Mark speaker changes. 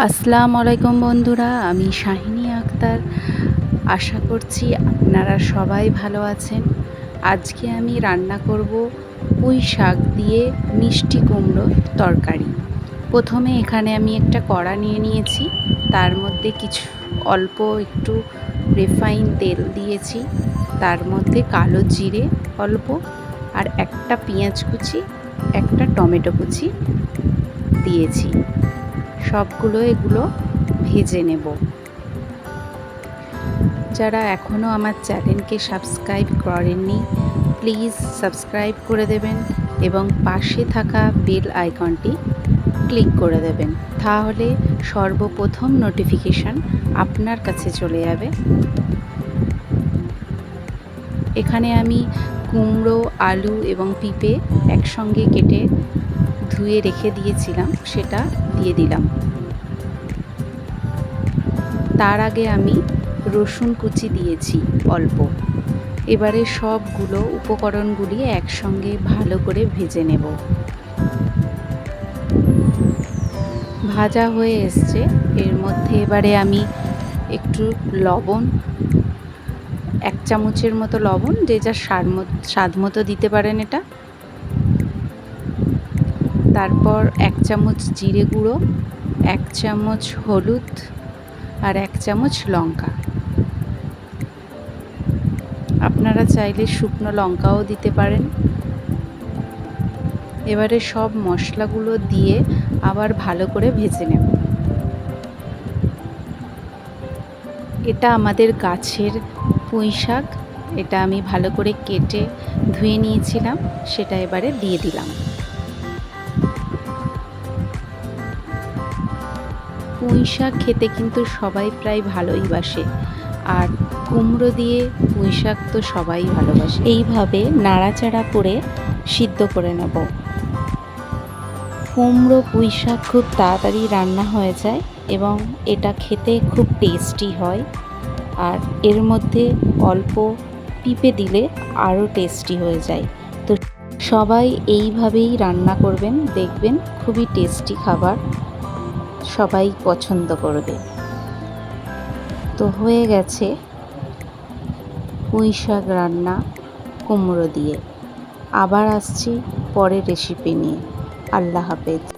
Speaker 1: আসসালামু আলাইকুম বন্ধুরা, আমি শাহিনী আক্তার। আশা করছি আপনারা সবাই ভালো আছেন। আজকে আমি রান্না করব পুঁই শাক দিয়ে মিষ্টি কুমড়োর তরকারি। প্রথমে এখানে আমি একটা কড়া নিয়ে নিয়েছি, তার মধ্যে কিছু অল্প একটু রিফাইন তেল দিয়েছি, তার মধ্যে কালো জিরে অল্প আর একটা পেঁয়াজ কুচি, একটা টমেটো কুচি দিয়েছি। এগুলো ভেজে নেব। যারা এখনও আমার চ্যানেলকে সাবস্ক্রাইব করেননি, প্লিজ সাবস্ক্রাইব করে দেবেন এবং পাশে থাকা বেল আইকনটি ক্লিক করে দেবেন। তাহলে সর্বপ্রথম নোটিফিকেশান আপনার কাছে চলে যাবে। এখানে আমি কুমড়ো, আলু এবং পেঁপে একসঙ্গে কেটে ধুয়ে রেখে দিয়েছিলাম, সেটা দিয়ে দিলাম। তার আগে আমি রসুন কুচি দিয়েছি অল্প। এবারে সবগুলো উপকরণগুলি একসঙ্গে ভালো করে ভেজে নেব। ভাজা হয়ে এসছে, এর মধ্যে এবারে আমি একটু লবণ, 1 চামচের মতো লবণ, যে যার স্বাদ মতো দিতে পারেন এটা। তারপর 1 চামচ জিরে গুঁড়ো, 1 চামচ হলুদ আর 1 চামচ লঙ্কা। আপনারা চাইলে শুকনো লঙ্কাও দিতে পারেন। এবারে সব মশলাগুলো দিয়ে আবার ভালো করে ভেজে নেব। এটা আমাদের গাছের পুঁই শাক, এটা আমি ভালো করে কেটে ধুয়ে নিয়েছিলাম, সেটা এবারে দিয়ে দিলাম। পুঁই শাক খেতে কিন্তু সবাই প্রায় ভালোই বাসে, আর কুমড়ো দিয়ে পুঁই শাক তো সবাই ভালোবাসে। এইভাবে নাড়াচাড়া করে সিদ্ধ করে নেব। কুমড়ো পুঁই শাক খুব তাড়াতাড়ি রান্না হয়ে যায় এবং এটা খেতে খুব টেস্টি হয়। আর এর মধ্যে অল্প পেঁপে দিলে আরও টেস্টি হয়ে যায়। তো সবাই এইভাবেই রান্না করবেন, দেখবেন খুবই টেস্টি খাবার, সবাই পছন্দ করবে। তো হয়ে গেছে পুঁই শাক রান্না কুমড়ো দিয়ে। আবার আসছি পরের রেসিপি নিয়ে। আল্লাহ হাফেজ।